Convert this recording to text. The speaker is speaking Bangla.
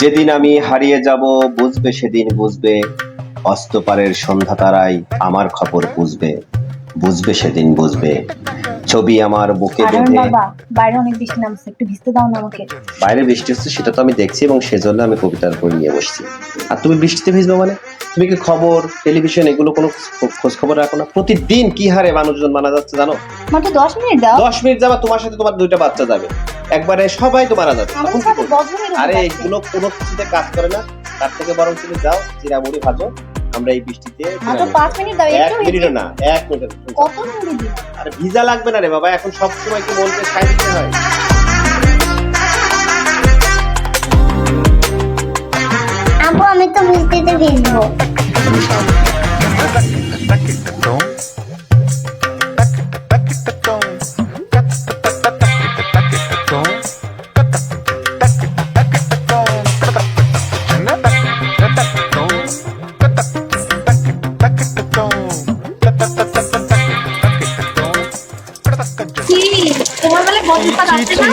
যেদিন আমি হারিয়ে যাব বুঝবে সেদিন বুঝবে, অস্তপারের সন্ধ্যা তারাই আমার খবর বুঝবে, বুঝবে সেদিন বুঝবে। ছবি আমার বুকে কারণ বেঁধে। বাবা বাইরে অনেক বৃষ্টি নামছে, একটু ভিজতে দাও না আমাকে। বাইরে বৃষ্টি হচ্ছে সেটা তো আমি দেখছি এবং সেজন্য আমি কবিতার বই নিয়ে বসছি। আর তুমি বৃষ্টিতে ভিজবে মানে? তুমি কি খবর টেলিভিশন এগুলো কোনো খোঁজ খবর রাখো না? প্রতিদিন কি হারে মানুষজন মারা যাচ্ছে জানো? মাত্র 10 মিনিট দাও। 10 মিনিট যাবা, তোমার সাথে তোমার 2টা বাচ্চা যাবে, একবারে সবাই তো মারা যাবে। আমার তখন কি সাথে করবে? 10 মিনিট আরে এগুলো কোনো কিছুতে কাজ করে না। তার থেকে বরং তুমি যাও চিরামুড়ি ভাজো, আমরা এই বৃষ্টিতে মাত্র 5 মিনিট দাও, এক একটু মিনিটও না, 1 মিনিট। কত মিনিট দিন? আরে ভিজা লাগবে না রে বাবা, এখন সব সময় কি মনকে সায় দিতে হয়? আপু আমি তো বৃষ্টিতে ভিজবো। কি তোমার বেলায় বন্ধুটা আসছে না?